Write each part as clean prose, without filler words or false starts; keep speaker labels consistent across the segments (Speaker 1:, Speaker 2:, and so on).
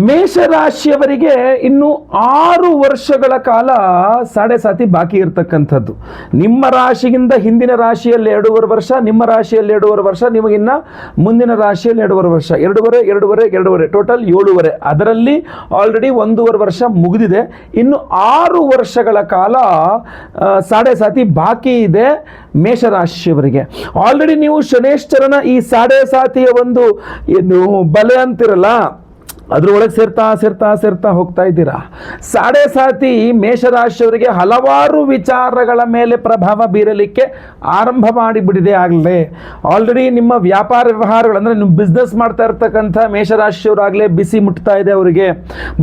Speaker 1: ಮೇಷರಾಶಿಯವರಿಗೆ ಇನ್ನು 6 ವರ್ಷಗಳ ಕಾಲ ಸಾಡೆ ಸಾತಿ ಬಾಕಿ ಇರತಕ್ಕಂಥದ್ದು. ನಿಮ್ಮ ರಾಶಿಗಿಂತ ಹಿಂದಿನ ರಾಶಿಯಲ್ಲಿ 2.5 ವರ್ಷ, ನಿಮ್ಮ ರಾಶಿಯಲ್ಲಿ 2.5 ವರ್ಷ, ನಿಮಗಿನ್ನ ಮುಂದಿನ ರಾಶಿಯಲ್ಲಿ 2.5 ವರ್ಷ, 2.5 ಟೋಟಲ್ 7.5. ಅದರಲ್ಲಿ ಆಲ್ರೆಡಿ 1.5 ವರ್ಷ ಮುಗಿದಿದೆ. ಇನ್ನು 6 ವರ್ಷಗಳ ಕಾಲ ಸಾಡೆ ಸಾತಿ ಬಾಕಿ ಇದೆ ಮೇಷರಾಶಿಯವರಿಗೆ. ಆಲ್ರೆಡಿ ನೀವು ಶನೇಶ್ವರನ ಈ ಸಾಡೆ ಸಾತಿಯ ಒಂದು ಏನು ಬಲೆ ಅಂತಿರಲ್ಲ, ಅದರೊಳಗೆ ಸೇರ್ತಾ ಹೋಗ್ತಾ ಇದ್ದೀರಾ. ಸಾಡೆ ಸಾತಿ ಮೇಷರಾಶಿಯವರಿಗೆ ಹಲವಾರು ವಿಚಾರಗಳ ಮೇಲೆ ಪ್ರಭಾವ ಬೀರಲಿಕ್ಕೆ ಆರಂಭ ಮಾಡಿಬಿಟ್ಟಿದೆ. ಆಗಲೇ ಆಲ್ರೆಡಿ ನಿಮ್ಮ ವ್ಯಾಪಾರ ವ್ಯವಹಾರಗಳು ಅಂದರೆ ನೀವು ಬಿಸ್ನೆಸ್ ಮಾಡ್ತಾ ಇರ್ತಕ್ಕಂಥ ಮೇಷರಾಶಿಯವರಾಗಲೇ ಬಿಸಿ ಮುಟ್ತಾ ಇದೆ ಅವರಿಗೆ.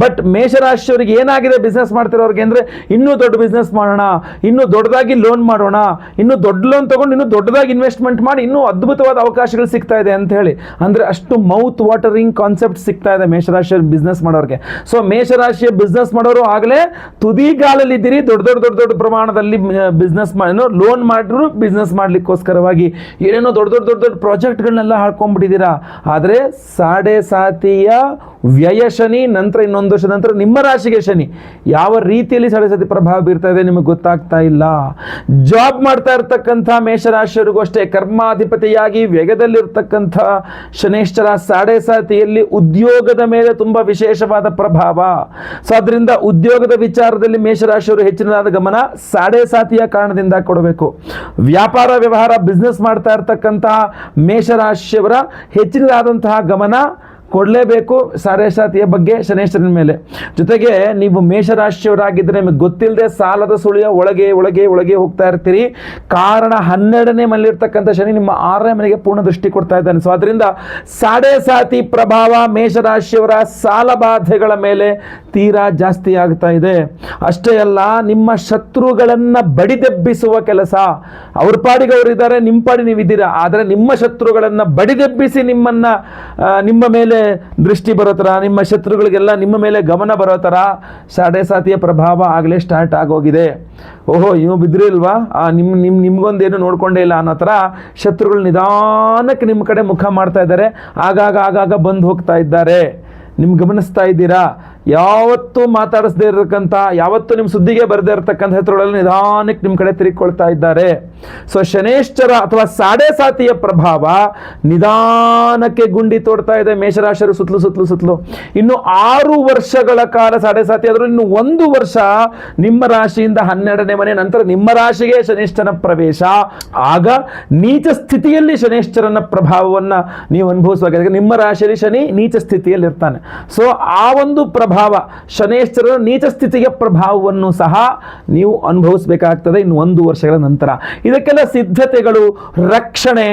Speaker 1: ಬಟ್ ಮೇಷರಾಶಿಯವರಿಗೆ ಏನಾಗಿದೆ ಬಿಸ್ನೆಸ್ ಮಾಡ್ತಿರೋರಿಗೆ ಅಂದರೆ, ಇನ್ನೂ ದೊಡ್ಡ ಬಿಸ್ನೆಸ್ ಮಾಡೋಣ, ಇನ್ನೂ ದೊಡ್ಡದಾಗಿ ಲೋನ್ ಮಾಡೋಣ, ಇನ್ನೂ ದೊಡ್ಡ ಲೋನ್ ತೊಗೊಂಡು ಇನ್ನೂ ದೊಡ್ಡದಾಗಿ ಇನ್ವೆಸ್ಟ್ಮೆಂಟ್ ಮಾಡಿ ಇನ್ನೂ ಅದ್ಭುತವಾದ ಅವಕಾಶಗಳು ಸಿಗ್ತಾ ಇದೆ ಅಂತ ಹೇಳಿ, ಅಂದರೆ ಅಷ್ಟು ಮೌತ್ ವಾಟರಿಂಗ್ ಕಾನ್ಸೆಪ್ಟ್ ಸಿಗ್ತಾ ಇದೆ ಮೇಷರಾಶಿ ಬಿಸ್ನೆಸ್ ಮಾಡೋರಿಗೆ. ಸೊ ಮೇಷರಾಶಿಯ ಬಿಸ್ನೆಸ್ ಮಾಡೋರು ಆಗಲೇ ತುದಿಗಾಲಲ್ಲಿದ್ದೀರಿ. ದೊಡ್ಡ ಪ್ರಮಾಣದಲ್ಲಿ ಬಿಸ್ನೆಸ್ ಲೋನ್ ಮಾಡಿದ್ರು ಬಿಸ್ನೆಸ್ ಮಾಡ್ಲಿಕ್ಕೋಸ್ಕರವಾಗಿ ಏನೇನೋ ದೊಡ್ಡ ಪ್ರಾಜೆಕ್ಟ್ಗಳನ್ನೆಲ್ಲ ಹಾಳ್ಕೊಂಡ್ಬಿಟ್ಟಿದ್ದೀರಾ. ಆದರೆ ಸಾಡೆ ಸಾತಿಯ ವ್ಯಯ ಶನಿ ನಂತರ ಇನ್ನೊಂದು ವರ್ಷದ ನಂತರ ನಿಮ್ಮ ರಾಶಿಗೆ ಶನಿ ಯಾವ ರೀತಿಯಲ್ಲಿ ಸಾಡೆ ಸಾತಿ ಪ್ರಭಾವ ಬೀರ್ತಾ ಇದೆ ನಿಮಗೆ ಗೊತ್ತಾಗ್ತಾ ಇಲ್ಲ. ಜಾಬ್ ಮಾಡ್ತಾ ಇರ್ತಕ್ಕಂಥ ಮೇಷರಾಶಿಯವರಿಗೂ ಅಷ್ಟೇ ಕರ್ಮಾಧಿಪತಿಯಾಗಿ ವ್ಯಯದಲ್ಲಿರ್ತಕ್ಕಂಥ ಶನೇಶ್ವರ ಸಾಡೆ ಸಾತಿಯಲ್ಲಿ ಉದ್ಯೋಗದ ಮೇಲೆ ತುಂಬಾ ವಿಶೇಷವಾದ ಪ್ರಭಾವ. ಸೊ ಅದರಿಂದ ಉದ್ಯೋಗದ ವಿಚಾರದಲ್ಲಿ ಮೇಷರಾಶಿಯವರು ಹೆಚ್ಚಿನದಾದ ಗಮನ ಸಾಡೆ ಸಾತಿಯ ಕಾರಣದಿಂದ ಕೊಡಬೇಕು. ವ್ಯಾಪಾರ ವ್ಯವಹಾರ ಬಿಸ್ನೆಸ್ ಮಾಡ್ತಾ ಇರ್ತಕ್ಕಂತಹ ಮೇಷರಾಶಿಯವರ ಹೆಚ್ಚಿನದಾದಂತಹ ಗಮನ ಕೊಡಲೇಬೇಕು ಸಾಡೆ ಸಾತಿಯ ಬಗ್ಗೆ ಶನೇಶ್ವರನ ಮೇಲೆ. ಜೊತೆಗೆ ನೀವು ಮೇಷರಾಶಿಯವರಾಗಿದ್ದರೆ ನಿಮಗೆ ಗೊತ್ತಿಲ್ಲದೆ ಸಾಲದ ಸುಳಿಯ ಒಳಗೆ ಹೋಗ್ತಾ ಇರ್ತೀರಿ. ಕಾರಣ 12ನೇ ಮನೆಯಲ್ಲಿರ್ತಕ್ಕಂಥ ಶನಿ ನಿಮ್ಮ 6ನೇ ಮನೆಗೆ ಪೂರ್ಣ ದೃಷ್ಟಿ ಕೊಡ್ತಾ ಇದ್ದಾನೆ. ಸೊ ಅದರಿಂದ ಸಾಡೆ ಸಾತಿ ಪ್ರಭಾವ ಮೇಷರಾಶಿಯವರ ಸಾಲ ಬಾಧೆಗಳ ಮೇಲೆ ತೀರಾ ಜಾಸ್ತಿ ಆಗ್ತಾ ಇದೆ. ಅಷ್ಟೇ ಅಲ್ಲ, ನಿಮ್ಮ ಶತ್ರುಗಳನ್ನು ಬಡಿದೆಬ್ಬಿಸುವ ಕೆಲಸ. ಅವ್ರ ಪಾಡಿಗೆ ಅವರಿದ್ದಾರೆ, ನಿಮ್ಮ ಪಾಡಿ ನೀವಿದ್ದೀರಾ. ಆದರೆ ನಿಮ್ಮ ಶತ್ರುಗಳನ್ನು ಬಡಿದೆಬ್ಬಿಸಿ ನಿಮ್ಮ ಮೇಲೆ ದೃಷ್ಟಿ ಬರೋ ಥರ, ನಿಮ್ಮ ಶತ್ರುಗಳಿಗೆಲ್ಲ ನಿಮ್ಮ ಮೇಲೆ ಗಮನ ಬರೋ ಥರ ಸಾಡೆ ಸಾತಿಯ ಪ್ರಭಾವ ಆಗಲೇ ಸ್ಟಾರ್ಟ್ ಆಗೋಗಿದೆ. ಓಹೋ ಇವು ಬಿದ್ರಿಲ್ವಾ, ನಿಮ್ಗೊಂದೇನು ನೋಡ್ಕೊಂಡೇ ಇಲ್ಲ ಅನ್ನೋ ಥರ ಶತ್ರುಗಳು ನಿಧಾನಕ್ಕೆ ನಿಮ್ಮ ಕಡೆ ಮುಖ ಮಾಡ್ತಾ ಇದ್ದಾರೆ. ಆಗಾಗ ಬಂದು ಹೋಗ್ತಾ ಇದ್ದಾರೆ. ನಿಮ್ಗೆ ಗಮನಿಸ್ತಾ ಇದ್ದೀರಾ? ಯಾವತ್ತೂ ಮಾತಾಡಿಸದೇ ಇರತಕ್ಕಂಥ, ಯಾವತ್ತೂ ನಿಮ್ಮ ಸುದ್ದಿಗೆ ಬರದೇ ಇರತಕ್ಕಂಥ ಶತ್ರುಗಳೆಲ್ಲ ನಿಧಾನಕ್ಕೆ ನಿಮ್ಮ ಕಡೆ ತಿರುಗಿಕೊಳ್ತಾ ಇದ್ದಾರೆ. ಸೊ ಶನೇಶ್ವರ ಅಥವಾ ಸಾಡೆ ಸಾತಿಯ ಪ್ರಭಾವ ನಿಧಾನಕ್ಕೆ ಗುಂಡಿ ತೋಡ್ತಾ ಇದೆ ಮೇಷರಾಶಿಯರು ಸುತ್ತಲೂ. ಇನ್ನು 6 ವರ್ಷಗಳ ಕಾಲ ಸಾಡೆ ಸಾತಿ ಆದರೂ ಇನ್ನು 1 ವರ್ಷ ನಿಮ್ಮ ರಾಶಿಯಿಂದ 12ನೇ ಮನೆ, ನಂತರ ನಿಮ್ಮ ರಾಶಿಗೆ ಶನೇಶ್ವರನ ಪ್ರವೇಶ. ಆಗ ನೀಚ ಸ್ಥಿತಿಯಲ್ಲಿ ಶನೇಶ್ವರನ ಪ್ರಭಾವವನ್ನು ನೀವು ಅನುಭವಿಸುವಾಗ ನಿಮ್ಮ ರಾಶಿಯಲ್ಲಿ ಶನಿ ನೀಚ ಸ್ಥಿತಿಯಲ್ಲಿ ಇರ್ತಾನೆ. ಸೊ ಆ ಒಂದು ಪ್ರಭಾವ ಶನೇಶ್ವರನ ನೀಚ ಸ್ಥಿತಿಗೆ ಪ್ರಭಾವವನ್ನು ಸಹ ನೀವು ಅನುಭವಿಸಬೇಕಾಗ್ತದೆ ಇನ್ನು 1 ವರ್ಷಗಳ ನಂತರ. ಇದಕ್ಕೆಲ್ಲ ಸಿದ್ಧತೆಗಳು, ರಕ್ಷಣೆ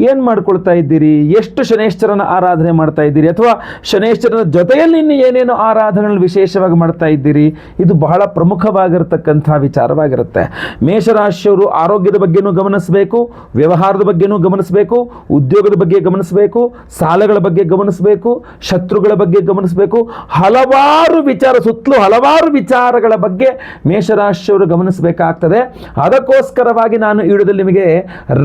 Speaker 1: ಏನು ಮಾಡ್ಕೊಳ್ತಾ ಇದ್ದೀರಿ? ಎಷ್ಟು ಶನೇಶ್ವರನ ಆರಾಧನೆ ಮಾಡ್ತಾ ಇದ್ದೀರಿ? ಅಥವಾ ಶನೇಶ್ವರನ ಜೊತೆಯಲ್ಲಿ ಇನ್ನು ಏನೇನು ಆರಾಧನೆಗಳು ವಿಶೇಷವಾಗಿ ಮಾಡ್ತಾ ಇದ್ದೀರಿ? ಇದು ಬಹಳ ಪ್ರಮುಖವಾಗಿರತಕ್ಕಂಥ ವಿಚಾರವಾಗಿರುತ್ತೆ. ಮೇಷರಾಶಿಯವರು ಆರೋಗ್ಯದ ಬಗ್ಗೆನೂ ಗಮನಿಸಬೇಕು, ವ್ಯವಹಾರದ ಬಗ್ಗೆನೂ ಗಮನಿಸಬೇಕು, ಉದ್ಯೋಗದ ಬಗ್ಗೆ ಗಮನಿಸಬೇಕು, ಸಾಲಗಳ ಬಗ್ಗೆ ಗಮನಿಸಬೇಕು, ಶತ್ರುಗಳ ಬಗ್ಗೆ ಗಮನಿಸಬೇಕು. ಹಲವಾರು ವಿಚಾರಗಳ ಬಗ್ಗೆ ಮೇಷರಾಶಿಯವರು ಗಮನಿಸಬೇಕಾಗ್ತದೆ. ಅದಕ್ಕೋಸ್ಕರವಾಗಿ ನಾನು ಈ ವಿಡಿಯೋದಲ್ಲಿ ನಿಮಗೆ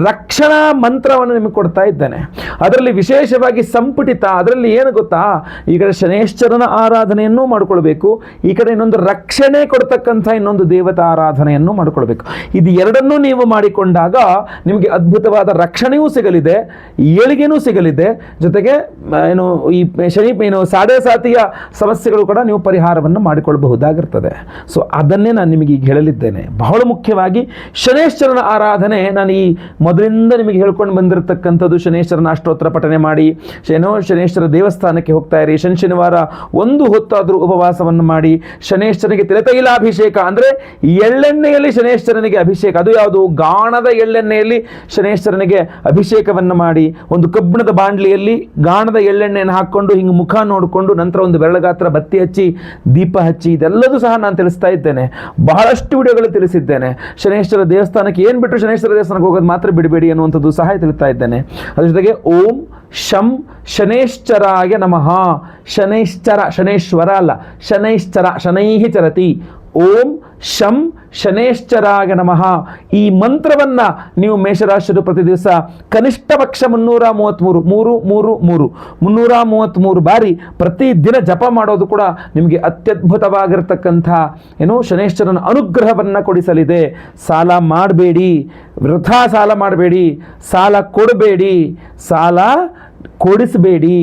Speaker 1: ರಕ್ಷಣಾ ಮಂತ್ರವನ್ನು ನಿಮಗೆ ಕೊಡ್ತಾ ಇದ್ದೇನೆ. ಅದರಲ್ಲಿ ವಿಶೇಷವಾಗಿ ಸಂಪುಟಿತ, ಅದರಲ್ಲಿ ಏನು ಗೊತ್ತಾ, ಈ ಕಡೆ ಶನೇಶ್ವರನ ಆರಾಧನೆಯನ್ನು ಮಾಡಿಕೊಳ್ಬೇಕು, ಈ ಕಡೆ ಇನ್ನೊಂದು ರಕ್ಷಣೆ ಕೊಡ್ತಕ್ಕಂಥ ಇನ್ನೊಂದು ದೇವತಾ ಆರಾಧನೆಯನ್ನು ಮಾಡಿಕೊಳ್ಬೇಕು. ಇದು ಎರಡನ್ನೂ ನೀವು ಮಾಡಿಕೊಂಡಾಗ ನಿಮಗೆ ಅದ್ಭುತವಾದ ರಕ್ಷಣೆಯೂ ಸಿಗಲಿದೆ, ಏಳಿಗೆನೂ ಸಿಗಲಿದೆ. ಜೊತೆಗೆ ಈ ಸಾಡೆ ಸಾತಿಯ ಸಮಸ್ಯೆಗಳು ಕೂಡ ನೀವು ಪರಿಹಾರವನ್ನು ಮಾಡಿಕೊಳ್ಳಬಹುದಾಗಿರ್ತದೆ. ಸೊ ಅದನ್ನೇ ನಾನು ನಿಮಗೆ ಈಗ ಹೇಳಲಿದ್ದೇನೆ. ಬಹಳ ಮುಖ್ಯವಾಗಿ ಶನೇಶ್ವರನ ಆರಾಧನೆ ನಾನು ಈ ಮೊದಲಿಂದ ನಿಮಗೆ ಹೇಳ್ಕೊಂಡು ಬಂದಿರತಕ್ಕಂಥದ್ದು. ಶನೇಶ್ವರನ ಅಷ್ಟೋತ್ತರ ಪಠನೆ ಮಾಡಿ, ಶನೇಶ್ವರ ದೇವಸ್ಥಾನಕ್ಕೆ ಹೋಗ್ತಾ ಇರಿ. ಶನಿವಾರ 1 ಹೊತ್ತಾದರೂ ಉಪವಾಸವನ್ನು ಮಾಡಿ, ಶನೇಶ್ವರನಿಗೆ ತಿಲತೈಲಾಭಿಷೇಕ ಅಂದರೆ ಎಳ್ಳೆಣ್ಣೆಯಲ್ಲಿ ಶನೇಶ್ವರನಿಗೆ ಅಭಿಷೇಕ, ಅದು ಯಾವುದು ಗಾಣದ ಎಳ್ಳೆಣ್ಣೆಯಲ್ಲಿ ಶನೇಶ್ವರನಿಗೆ ಅಭಿಷೇಕವನ್ನು ಮಾಡಿ, ಒಂದು ಕಬ್ಬಿಣದ ಬಾಂಡ್ಲಿಯಲ್ಲಿ ಗಾಣದ ಎಳ್ಳೆಣ್ಣೆಯನ್ನು ಹಾಕ್ಕೊಂಡು ಹಿಂಗೆ ಮುಖ ನೋಡಿಕೊಂಡು ನಂತರ ಒಂದು ಬೆರಳಗಾತ್ರ ಬತ್ತಿ ಹಚ್ಚಿ ದೀಪ ಹಚ್ಚಿ, ಇದೆಲ್ಲದೂ ಸಹ ನಾನು ತಿಳಿಸ್ತಾ ಇದ್ದೇನೆ. ಬಹಳಷ್ಟು ವಿಡಿಯೋಗಳು ತಿಳಿಸಿದ್ದೇನೆ. ಶನೇಶ್ವರ ದೇವಸ್ಥಾನಕ್ಕೆ ಏನು ಬಿಟ್ಟರು ಶನೇಶ್ವರ ದೇವಸ್ಥಾನಕ್ಕೆ ಹೋಗೋದು ಮಾತ್ರ ಬಿಡಬೇಡಿ ಅನ್ನುವಂಥದ್ದು ಸಹ ತಿಳಿಸ್ತಾ ಇದ್ದೇನೆ. ಅದ್ರ ಜೊತೆಗೆ ಓಂ ಶಂ ಶನೇಶ್ವರಾಯ ನಮಃ. ಶನೇಶ್ವರ, ಶನೇಶ್ವರ ಅಲ್ಲ, ಶನೈಶ್ಚರ, ಶನೈಹಿ ಚರತಿ. ಓಂ ಶಂ ಶನೇಶ್ಚರಾಯ ನಮಃ. ಈ ಮಂತ್ರವನ್ನು ನೀವು ಮೇಷರಾಶಿಯರು ಪ್ರತಿ ದಿವಸ ಕನಿಷ್ಠ ಪಕ್ಷ 333 ಬಾರಿ ಪ್ರತಿದಿನ ಜಪ ಮಾಡೋದು ಕೂಡ ನಿಮಗೆ ಅತ್ಯದ್ಭುತವಾಗಿರ್ತಕ್ಕಂಥ ಶನೇಶ್ವರನ ಅನುಗ್ರಹವನ್ನು ಕೊಡಿಸಲಿದೆ. ಸಾಲ ಮಾಡಬೇಡಿ, ವೃಥಾ ಸಾಲ ಮಾಡಬೇಡಿ, ಸಾಲ ಕೊಡಬೇಡಿ, ಸಾಲ ಕೊಡಿಸಬೇಡಿ.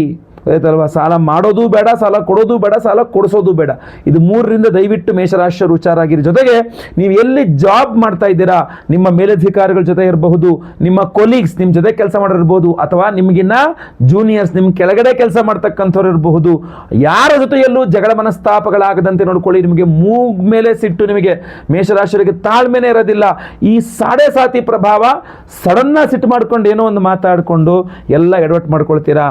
Speaker 1: ಆಯ್ತಲ್ವಾ? ಸಾಲ ಮಾಡೋದು ಬೇಡ, ಸಾಲ ಕೊಡೋದು ಬೇಡ, ಸಾಲ ಕೊಡಿಸೋದು ಬೇಡ. ಇದು 3ರಿಂದ ದಯವಿಟ್ಟು ಮೇಷರಾಶಿಯರು ಹುಷಾರಾಗಿರಿ. ಜೊತೆಗೆ ನೀವು ಎಲ್ಲಿ ಜಾಬ್ ಮಾಡ್ತಾ ಇದ್ದೀರಾ, ನಿಮ್ಮ ಮೇಲಧಿಕಾರಿಗಳ ಜೊತೆ ಇರಬಹುದು, ನಿಮ್ಮ ಕೊಲೀಗ್ಸ್ ನಿಮ್ಮ ಜೊತೆ ಕೆಲಸ ಮಾಡೋರಿರ್ಬೋದು, ಅಥವಾ ನಿಮಗಿನ್ನ ಜೂನಿಯರ್ಸ್ ನಿಮ್ಮ ಕೆಳಗಡೆ ಕೆಲಸ ಮಾಡ್ತಕ್ಕಂಥವ್ರು ಇರಬಹುದು. ಯಾರ ಜೊತೆಯಲ್ಲೂ ಜಗಳ ಮನಸ್ತಾಪಗಳಾಗದಂತೆ ನೋಡ್ಕೊಳ್ಳಿ. ನಿಮಗೆ ಮೂಗ್ ಮೇಲೆ ಸಿಟ್ಟು, ನಿಮಗೆ ಮೇಷರಾಶಿಯವರಿಗೆ ತಾಳ್ಮೆನೇ ಇರೋದಿಲ್ಲ. ಈ ಸಾಡೆ ಸಾತಿ ಪ್ರಭಾವ, ಸಡನ್ನ ಸಿಟ್ಟು ಮಾಡ್ಕೊಂಡು ಏನೋ ಒಂದು ಮಾತಾಡಿಕೊಂಡು ಎಲ್ಲ ಎಡವಟ್ಟು ಮಾಡ್ಕೊಳ್ತೀರಾ.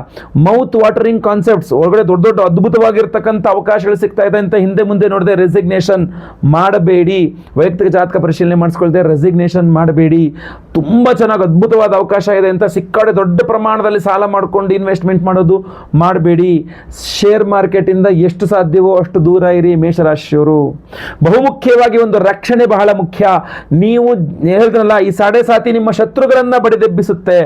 Speaker 1: ಮೌತ್ ವಾಟರಿಂಗ್ ಕಾನ್ಸೆಪ್ಟ್ಸ್, ಒಳಗಡೆ ದೊಡ್ಡ ದೊಡ್ಡ ಅದ್ಭುತವಾಗಿರ್ತಕ್ಕಂಥ ಅವಕಾಶಗಳು ಸಿಗ್ತಾ ಇದೆ ಅಂತ ಹಿಂದೆ ಮುಂದೆ ನೋಡದೆ ರೆಸಿಗ್ನೇಷನ್ ಮಾಡಬೇಡಿ. ವೈಯಕ್ತಿಕ ಜಾತಕ ಪರಿಶೀಲನೆ ಮಾಡಿಸ್ಕೊಳ್ದೆ ರೆಸಿಗ್ನೇಷನ್ ಮಾಡಬೇಡಿ. ತುಂಬ ಚೆನ್ನಾಗಿ ಅದ್ಭುತವಾದ ಅವಕಾಶ ಇದೆ ಅಂತ ಸಿಕ್ಕಾಡೆ ದೊಡ್ಡ ಪ್ರಮಾಣದಲ್ಲಿ ಸಾಲ ಮಾಡಿಕೊಂಡು ಇನ್ವೆಸ್ಟ್ಮೆಂಟ್ ಮಾಡೋದು ಮಾಡಬೇಡಿ. ಶೇರ್ ಮಾರ್ಕೆಟಿಂದ ಎಷ್ಟು ಸಾಧ್ಯವೋ ಅಷ್ಟು ದೂರ ಇರಿ ಮೇಷರಾಶಿಯವರು. ಬಹುಮುಖ್ಯವಾಗಿ ಒಂದು ರಕ್ಷಣೆ ಬಹಳ ಮುಖ್ಯ. ನೀವು ಹೇಳಿದ್ರಲ್ಲ, ಈ ಸಾಡೆ ಸಾತಿ ನಿಮ್ಮ ಶತ್ರುಗಳನ್ನ ಬಡಿದೆಬ್ಬಿಸುತ್ತೆ.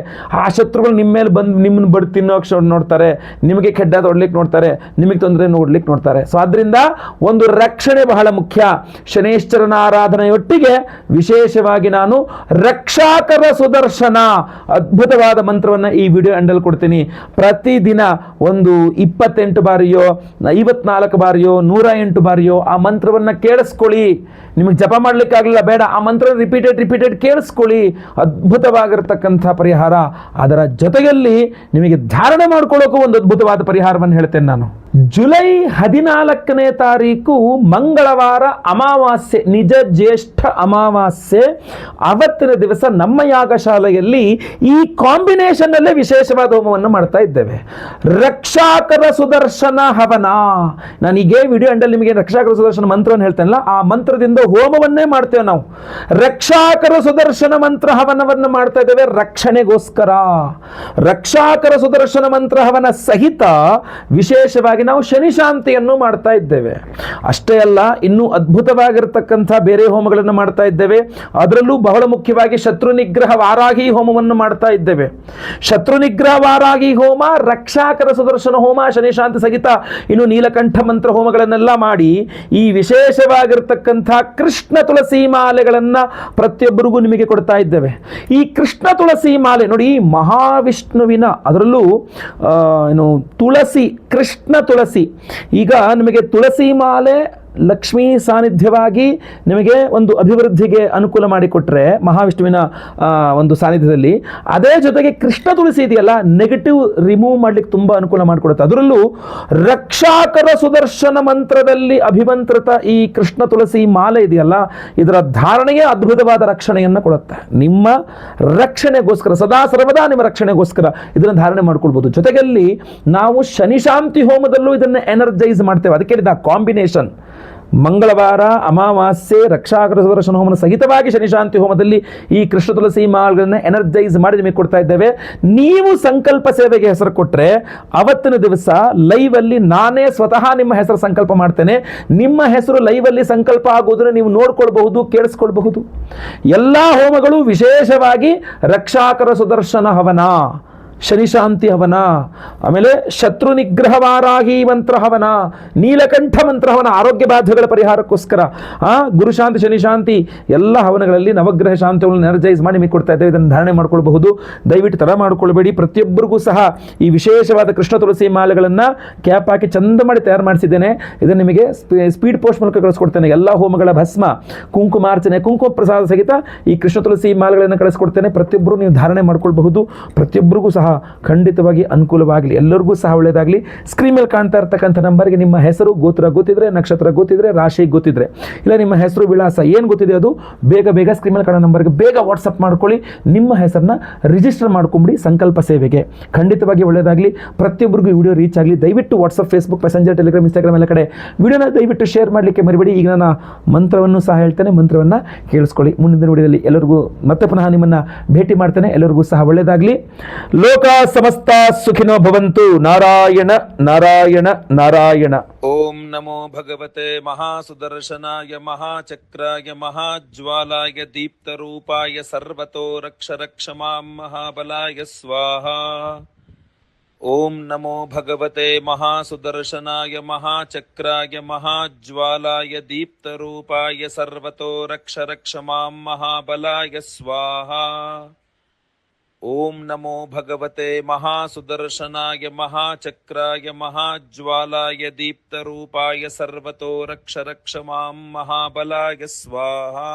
Speaker 1: ಆ ಶತ್ರುಗಳು ನಿಮ್ಮ ಮೇಲೆ ಬಂದು ನಿಮ್ಮನ್ನು ಬಡಿ ತಿನ್ನೋಕೆ ನೋಡ್ತಾರೆ, ನಿಮಗೆ ಕೆಡ್ಡ ಹೊಡ್ಲಿಕ್ಕೆ ನೋಡ್ತಾರೆ, ನಿಮಗೆ ತೊಂದರೆ ನೋಡ್ಲಿಕ್ಕೆ ನೋಡ್ತಾರೆ. ಸೊ ಆದ್ರಿಂದ ಒಂದು ರಕ್ಷಣೆ ಬಹಳ ಮುಖ್ಯ. ಶನೇಶ್ವರನ ಆರಾಧನೆಯೊಟ್ಟಿಗೆ ವಿಶೇಷವಾಗಿ ನಾನು ರಕ್ಷಾಕರ ಸುದರ್ಶನ ಅದ್ಭುತವಾದ ಮಂತ್ರವನ್ನು ಈ ವಿಡಿಯೋ ಎಂಡಲ್ಲಿ ಕೊಡ್ತೀನಿ. ಪ್ರತಿದಿನ ಒಂದು 28 ಬಾರಿಯೋ 54 ಬಾರಿಯೋ 108 ಬಾರಿಯೋ ಆ ಮಂತ್ರವನ್ನು ಕೇಳಿಸ್ಕೊಳ್ಳಿ. ನಿಮಗೆ ಜಪ ಮಾಡ್ಲಿಕ್ಕಾಗಲಿಲ್ಲ, ಬೇಡ, ಆ ಮಂತ್ರ ರಿಪೀಟೆಡ್ ಕೇಳಿಸ್ಕೊಳ್ಳಿ. ಅದ್ಭುತವಾಗಿರ್ತಕ್ಕಂಥ ಪರಿಹಾರ. ಅದರ ಜೊತೆಯಲ್ಲಿ ನಿಮಗೆ ಧಾರಣೆ ಮಾಡ್ಕೊಳ್ಳೋಕ್ಕೂ ಒಂದು ಅದ್ಭುತವಾದ ಪರಿಹಾರವನ್ನು ಹೇಳ್ತೇನೆ ನಾನು. ಜುಲೈ 14ನೇ ತಾರೀಕು ಮಂಗಳವಾರ ಅಮಾವಾಸ್ಯೆ, ನಿಜ ಜ್ಯೇಷ್ಠ ಅಮಾವಾಸ್ಯೆ. ಅವತ್ತಿನ ದಿವಸ ನಮ್ಮ ಯಾಗಶಾಲೆಯಲ್ಲಿ ಈ ಕಾಂಬಿನೇಷನ್ ಅಲ್ಲೇ ವಿಶೇಷವಾದ ಹೋಮವನ್ನು ಮಾಡ್ತಾ ಇದ್ದೇವೆ. ರಕ್ಷಾಕರ ಸುದರ್ಶನ ಹವನ. ನಾನು ಈಗ ವಿಡಿಯೋ ಎಂಡಲ್ಲಿ ನಿಮಗೆ ರಕ್ಷಾಕರ ಸುದರ್ಶನ ಮಂತ್ರವನ್ನು ಹೇಳ್ತೇನಲ್ಲ, ಆ ಮಂತ್ರದಿಂದ ಹೋಮವನ್ನೇ ಮಾಡ್ತೇವೆ ನಾವು. ರಕ್ಷಾಕರ ಸುದರ್ಶನ ಮಂತ್ರ ಹವನವನ್ನು ಮಾಡ್ತಾ ಇದ್ದೇವೆ ರಕ್ಷಣೆಗೋಸ್ಕರ. ರಕ್ಷಾಕರ ಸುದರ್ಶನ ಮಂತ್ರ ಹವನ ಸಹಿತ ವಿಶೇಷವಾಗಿ ನಾವು ಶನಿ ಶಾಂತಿಯನ್ನು ಮಾಡ್ತಾ ಇದ್ದೇವೆ. ಅಷ್ಟೇ ಅಲ್ಲ, ಇನ್ನೂ ಅದ್ಭುತವಾಗಿರತಕ್ಕಂಥ ಬೇರೆ ಹೋಮಗಳನ್ನು ಮಾಡ್ತಾ ಇದ್ದೇವೆ. ಅದರಲ್ಲೂ ಬಹಳ ಮುಖ್ಯವಾಗಿ ಶತ್ರು ನಿಗ್ರಹ ವಾರಾಹಿ ಹೋಮವನ್ನು ಮಾಡ್ತಾ ಇದ್ದೇವೆ. ಶತ್ರು ನಿಗ್ರಹ ವಾರಾಹಿ ಹೋಮ, ರಕ್ಷಾಕರ ಸುದರ್ಶನ ಹೋಮ, ಶನಿ ಶಾಂತಿ ಸಹಿತ ಇನ್ನು ನೀಲಕಂಠ ಮಂತ್ರ ಹೋಮಗಳನ್ನೆಲ್ಲ ಮಾಡಿ ಈ ವಿಶೇಷವಾಗಿರ್ತಕ್ಕಂಥ ಕೃಷ್ಣ ತುಳಸಿ ಮಾಲೆಗಳನ್ನು ಪ್ರತಿಯೊಬ್ಬರಿಗೂ ನಿಮಗೆ ಕೊಡ್ತಾ ಇದ್ದೇವೆ. ಈ ಕೃಷ್ಣ ತುಳಸಿ ಮಾಲೆ ನೋಡಿ, ಮಹಾವಿಷ್ಣುವಿನ, ಅದರಲ್ಲೂ ತುಳಸಿ, ಕೃಷ್ಣ ತುಳಸಿ. ಈಗ ನಿಮಗೆ ತುಳಸಿ ಮಾಲೆ ಲಕ್ಷ್ಮೀ ಸಾನ್ನಿಧ್ಯವಾಗಿ ನಿಮಗೆ ಒಂದು ಅಭಿವೃದ್ಧಿಗೆ ಅನುಕೂಲ ಮಾಡಿಕೊಟ್ರೆ ಮಹಾವಿಷ್ಣುವಿನ ಒಂದು ಸಾನ್ನಿಧ್ಯದಲ್ಲಿ, ಅದೇ ಜೊತೆಗೆ ಕೃಷ್ಣ ತುಳಸಿ ಇದೆಯಲ್ಲ, ನೆಗೆಟಿವ್ ರಿಮೂವ್ ಮಾಡ್ಲಿಕ್ಕೆ ತುಂಬ ಅನುಕೂಲ ಮಾಡಿಕೊಡುತ್ತೆ. ಅದರಲ್ಲೂ ರಕ್ಷಾಕರ ಸುದರ್ಶನ ಮಂತ್ರದಲ್ಲಿ ಅಭಿಮಂತ್ರಿತ ಈ ಕೃಷ್ಣ ತುಳಸಿ ಮಾಲೆ ಇದೆಯಲ್ಲ, ಇದರ ಧಾರಣೆಗೆ ಅದ್ಭುತವಾದ ರಕ್ಷಣೆಯನ್ನು ಕೊಡುತ್ತೆ. ನಿಮ್ಮ ರಕ್ಷಣೆಗೋಸ್ಕರ, ಸದಾ ಸರ್ವದಾ ನಿಮ್ಮ ರಕ್ಷಣೆಗೋಸ್ಕರ ಇದನ್ನು ಧಾರಣೆ ಮಾಡ್ಕೊಳ್ಬೋದು. ಜೊತೆಗಲ್ಲಿ ನಾವು ಶನಿ ಶಾಂತಿ ಹೋಮದಲ್ಲೂ ಇದನ್ನು ಎನರ್ಜೈಸ್ ಮಾಡ್ತೇವೆ. ಅದಕ್ಕೆ ಹೇಳಿದ ಕಾಂಬಿನೇಷನ್. ಮಂಗಳವಾರ ಅಮಾವಾಸ್ಯೆ ರಕ್ಷಾಕರ ಸುದರ್ಶನ ಹೋಮನ ಸಹಿತವಾಗಿ ಶನಿಶಾಂತಿ ಹೋಮದಲ್ಲಿ ಈ ಕೃಷ್ಣ ತುಳಸಿ ಮಾಲೆಗಳನ್ನು ಎನರ್ಜೈಸ್ ಮಾಡಿ ನಿಮಗೆ ಕೊಡ್ತಾ ಇದ್ದೇವೆ. ನೀವು ಸಂಕಲ್ಪ ಸೇವೆಗೆ ಹೆಸರು ಕೊಟ್ಟರೆ ಅವತ್ತಿನ ದಿವಸ ಲೈವಲ್ಲಿ ನಾನೇ ಸ್ವತಃ ನಿಮ್ಮ ಹೆಸರು ಸಂಕಲ್ಪ ಮಾಡ್ತೇನೆ. ನಿಮ್ಮ ಹೆಸರು ಲೈವಲ್ಲಿ ಸಂಕಲ್ಪ ಆಗುವುದನ್ನು ನೀವು ನೋಡ್ಕೊಳ್ಬಹುದು, ಕೇಳಿಸ್ಕೊಳ್ಬಹುದು. ಎಲ್ಲ ಹೋಮಗಳು ವಿಶೇಷವಾಗಿ ರಕ್ಷಾಕರ ಸುದರ್ಶನ ಹವನ, ಶನಿಶಾಂತಿ ಹವನ, ಆಮೇಲೆ ಶತ್ರು ನಿಗ್ರಹ ವಾರಾಹಿ ಮಂತ್ರ ಹವನ, ನೀಲಕಂಠ ಮಂತ್ರ ಹವನ, ಆರೋಗ್ಯ ಬಾಧೆಗಳ ಪರಿಹಾರಕ್ಕೋಸ್ಕರ, ಗುರುಶಾಂತಿ ಶನಿಶಾಂತಿ ಎಲ್ಲ ಹವನಗಳಲ್ಲಿ ನವಗ್ರಹ ಶಾಂತಿಗಳನ್ನು ಎನರ್ಜೈಸ್ ಮಾಡಿ ನಿಮಗೆ ಕೊಡ್ತಾ ಇದ್ದೇವೆ. ಇದನ್ನು ಧಾರಣೆ ಮಾಡ್ಕೊಳ್ಬಹುದು. ದಯವಿಟ್ಟು ತಡ ಮಾಡ್ಕೊಳ್ಬೇಡಿ. ಪ್ರತಿಯೊಬ್ಬರಿಗೂ ಸಹ ಈ ವಿಶೇಷವಾದ ಕೃಷ್ಣ ತುಳಸಿ ಮಾಲೆಗಳನ್ನು ಕ್ಯಾಪ್ ಹಾಕಿ ಚಂದ ಮಾಡಿ ತಯಾರು ಮಾಡಿಸಿದ್ದೇನೆ. ಇದನ್ನು ನಿಮಗೆ ಸ್ಪೀಡ್ ಪೋಸ್ಟ್ ಮೂಲಕ ಕಳಿಸ್ಕೊಡ್ತೇನೆ. ಎಲ್ಲ ಹೋಮಗಳ ಭಸ್ಮ, ಕುಂಕುಮಾರ್ಚನೆ, ಕುಂಕುಮ ಪ್ರಸಾದ ಸಹಿತ ಈ ಕೃಷ್ಣ ತುಳಸಿ ಮಾಲೆಗಳನ್ನು ಕಳಿಸ್ಕೊಡ್ತೇನೆ. ಪ್ರತಿಯೊಬ್ಬರು ನೀವು ಧಾರಣೆ ಮಾಡ್ಕೊಳ್ಬಹುದು. ಪ್ರತಿಯೊಬ್ಬರಿಗೂ ಸಹ ಖಂಡಿತವಾಗಿ ಅನುಕೂಲವಾಗಲಿ, ಎಲ್ಲರಿಗೂ ಸಹ ಒಳ್ಳೆಯದಾಗಲಿ. ಸ್ಕ್ರೀನ್ ಮೇಲೆ ಕಾಣ್ತಾ ಇರ್ತಕ್ಕಂಥ ನಂಬರ್ಗೆ ನಿಮ್ಮ ಹೆಸರು, ಗೋತ್ರ ಗೊತ್ತಿದ್ರೆ, ನಕ್ಷತ್ರ ಗೊತ್ತಿದ್ರೆ, ರಾಶಿ ಗೊತ್ತಿದ್ರೆ, ಇಲ್ಲ ನಿಮ್ಮ ಹೆಸರು ವಿಳಾಸ ಏನು ಗೊತ್ತಿದೆ ಅದು ಬೇಗ ಸ್ಕ್ರೀನ್ ಮೇಲೆ ಕಾಣೋ ನಂಬರ್ಗೆ ಬೇಗ ವಾಟ್ಸಪ್ ಮಾಡ್ಕೊಳ್ಳಿ. ನಿಮ್ಮ ಹೆಸರನ್ನ ರಿಜಿಸ್ಟರ್ ಮಾಡ್ಕೊಂಬಿಡಿ ಸಂಕಲ್ಪ ಸೇವೆಗೆ. ಖಂಡಿತವಾಗಿ ಒಳ್ಳೆಯದಾಗಲಿ. ಪ್ರತಿಯೊಬ್ಬರಿಗೂ ವಿಡಿಯೋ ರೀಚ್ ಆಗಲಿ. ದಯವಿಟ್ಟು WhatsApp, Facebook, messenger, Telegram, Instagram ಎಲ್ಲ ಕಡೆ ವಿಡಿಯೋನ ದಯವಿಟ್ಟು ಶೇರ್ ಮಾಡಲಿಕ್ಕೆ ಮರಿಬೇಡಿ. ಈಗ ನಾನು ಮಂತ್ರವನ್ನು ಸಹ ಹೇಳ್ತೇನೆ, ಮಂತ್ರವನ್ನು ಕೇಳಿಸ್ಕೊಳ್ಳಿ. ಮುಂದಿನ ವಿಡಿಯೋದಲ್ಲಿ ಎಲ್ಲರಿಗೂ ಮತ್ತೆ ಪುನಃ ನಿಮ್ಮನ್ನು ಭೇಟಿ ಮಾಡ್ತೇನೆ. ಎಲ್ಲರಿಗೂ ಸಹ ಒಳ್ಳೆಯದಾಗಲಿ. ಲೋಕ ಸಮಸ್ತ ಸುಖಿನೋ ಭವಂತು. ನಾರಾಯಣ ನಾರಾಯಣ ನಾರಾಯಣ.
Speaker 2: ಓಂ नमो भगवते महासुदर्शनाय महाचक्राय महाज्वालाय दीप्तरूपाय सर्वतो रक्ष रक्ष मां महाबलाय स्वाहा। ओम नमो भगवते महासुदर्शनाय महाचक्राय महाज्वालाय दीप्तरूपाय सर्वतो रक्ष रक्ष मां महाबलाय स्वाहा। ओम नमो भगवते महासुदर्शनाय महाचक्राय महाज्वालाय दीप्तरूपाय सर्वतो रक्ष रक्ष मां महाबलाय स्वाहा।